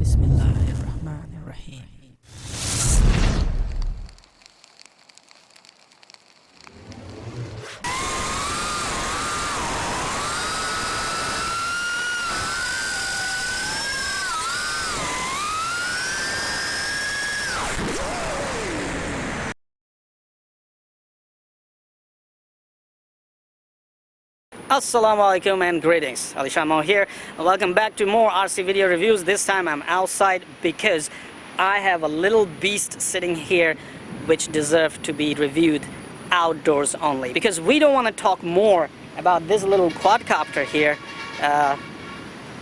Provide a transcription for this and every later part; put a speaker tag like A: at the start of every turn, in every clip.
A: Bismillahirrahmanirrahim. Assalamu alaikum and greetings. AliShanMao here. Welcome back to more RC video reviews. This time I'm outside because I have a little beast sitting here which deserves to be reviewed outdoors only. Because we don't want to talk more about this little quadcopter here,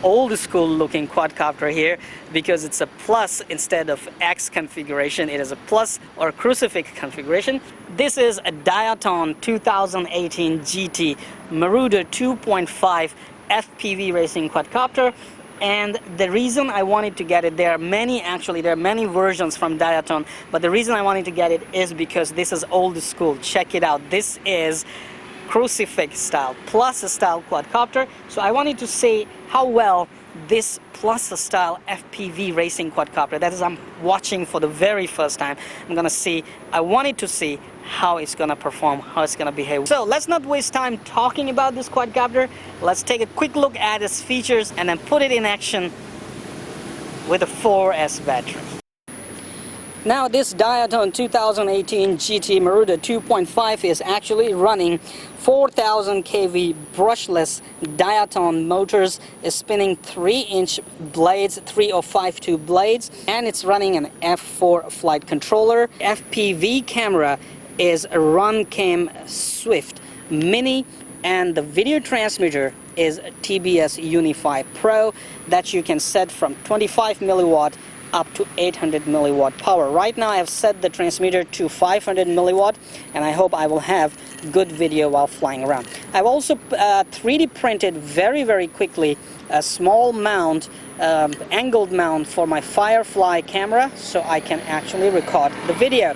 A: old school looking quadcopter here, because it's a plus instead of X configuration. It is a plus or crucifix configuration. This is a Diatone 2018 GT Marauder 2.5 FPV racing quadcopter. And the reason I wanted to get it, there are many versions from Diatone, but the reason I wanted to get it is because this is old school. Check it out. This is crucifix style, plus style quadcopter. So I wanted to say how well this plus style FPV racing quadcopter, that is, I'm watching for the very first time. I wanted to see how it's gonna perform, how it's gonna behave. So let's not waste time talking about this quadcopter. Let's take a quick look at its features and then put it in action with a 4S battery. Now this Diatone 2018 GT Marauder 2.5 is actually running 4000 kV brushless Diatone motors, is spinning 3-inch blades, 3052 blades, and it's running an F4 flight controller. FPV camera is a Runcam Swift Mini, and the video transmitter is a TBS Unify Pro that you can set from 25 milliwatt up to 800 milliwatt power. Right now I have set the transmitter to 500 milliwatt, and I hope I will have good video while flying around. I've also 3D printed very quickly a small mount, angled mount for my Firefly camera, so I can actually record the video.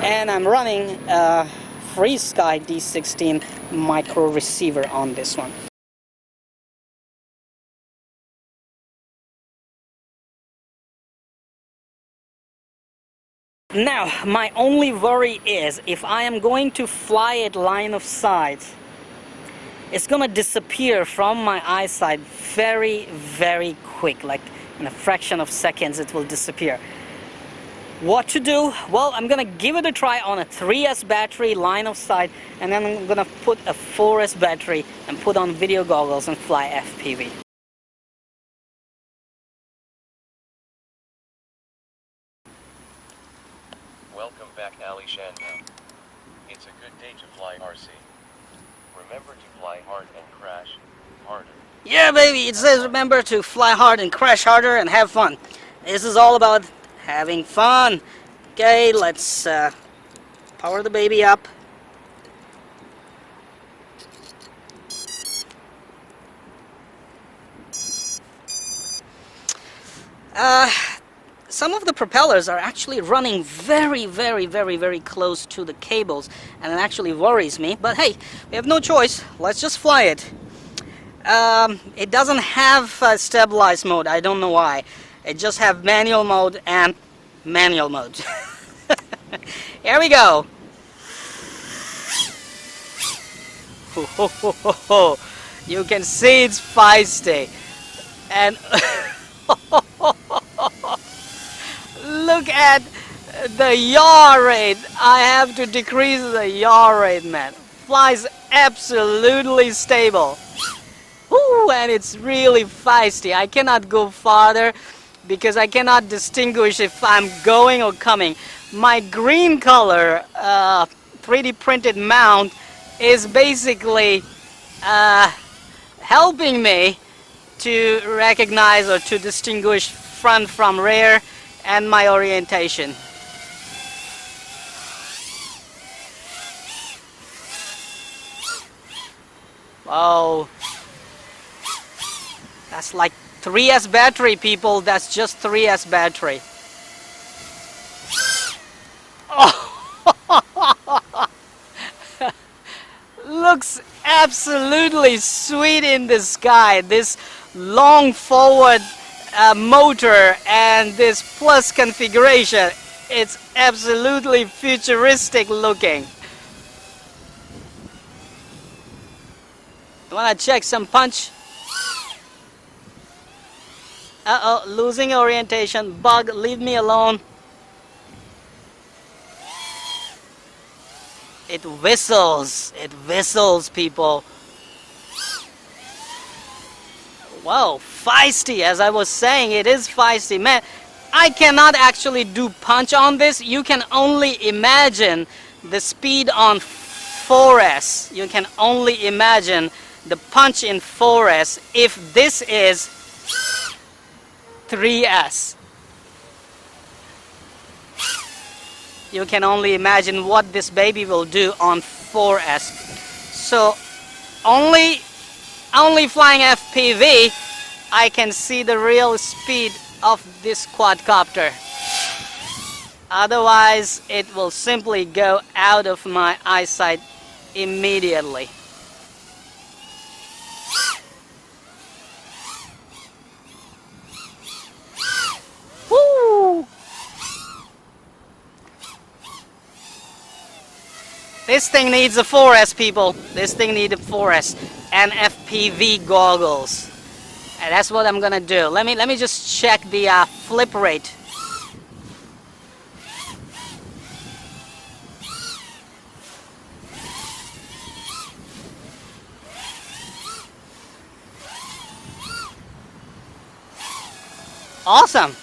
A: And I'm running FreeSky D16 micro receiver on this one. Now, my only worry is if I am going to fly it line of sight, it's gonna disappear from my eyesight very quick, like in a fraction of seconds it will disappear. What to do? Well, I'm gonna give it a try on a 3S battery line of sight, and then I'm gonna put a 4S battery and put on video goggles and fly FPV.
B: Welcome back, AliShanMao. It's a good day to fly RC. Remember to fly hard and crash harder.
A: Yeah, baby, it says remember to fly hard and crash harder and have fun. This is all about having fun. Okay, let's power the baby up. Some of the propellers are actually running very close to the cables, and it actually worries me, but hey, we have no choice. Let's just fly it. It doesn't have stabilized mode. I don't know why. It just have manual mode and manual mode. Here we go. You can see it's feisty, and look at the yaw rate. I have to decrease the yaw rate, man. Flies absolutely stable. Ooh, and it's really feisty. I cannot go farther because I cannot distinguish if I'm going or coming. My green color 3D printed mount is basically helping me to recognize or to distinguish front from rear and my orientation. Oh, that's like 3S battery, people. That's just 3S battery. Oh. Looks absolutely sweet in the sky. This long forward motor and this plus configuration, it's absolutely futuristic looking. You wanna check some punch? Uh-oh, losing orientation. Bug, leave me alone. It whistles. It whistles, people. Wow, feisty. As I was saying, it is feisty. Man, I cannot actually do punch on this. You can only imagine the speed on 4S. You can only imagine the punch in 4S if this is 3S. You can only imagine what this baby will do on 4S. So only flying FPV, I can see the real speed of this quadcopter. Otherwise, it will simply go out of my eyesight immediately. Woo! This thing needs a 4S, people. This thing needs a 4S and FPV goggles. And that's what I'm gonna do. Let me just check the flip rate. Awesome.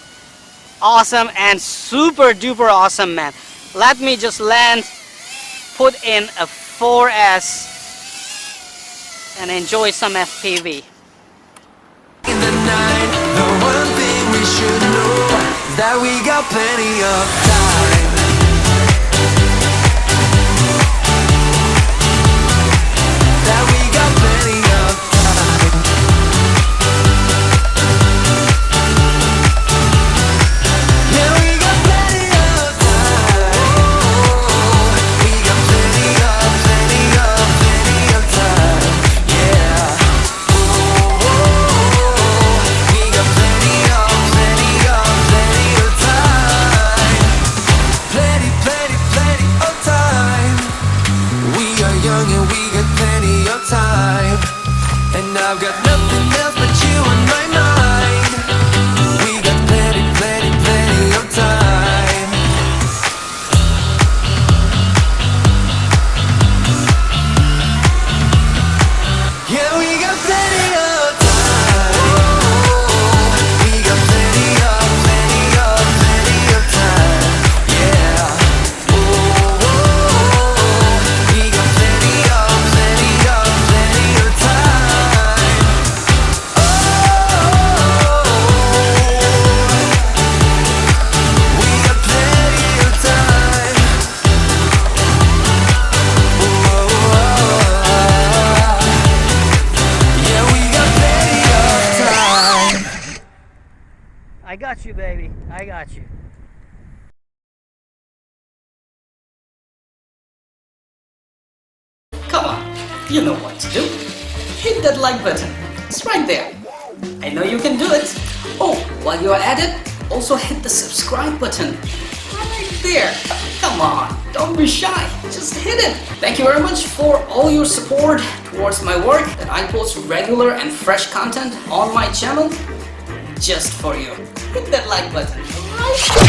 A: Awesome and super duper awesome, man. Let me just land, put in a 4S and enjoy some FPV.
C: In the night, the one thing we should know is that we got plenty of time. That we got plenty of time. Yeah, we got plenty of time. We got plenty of time. Yeah. We got plenty of time. Plenty of time. We are young and we got plenty of time. And I've got nothing else but you on my mind. We got plenty of time. Yeah, we got plenty of time. We got plenty of time. Yeah. We got plenty of time. Oh, we got plenty of time. Yeah, we got plenty of time.
A: I got you, baby. I got you. Come on, you know what to do. Hit that like button. It's right there. I know you can do it. Oh, while you're at it, also hit the subscribe button. Right there. Come on, don't be shy. Just hit it. Thank you very much for all your support towards my work, that I post regular and fresh content on my channel just for you. Hit that like button right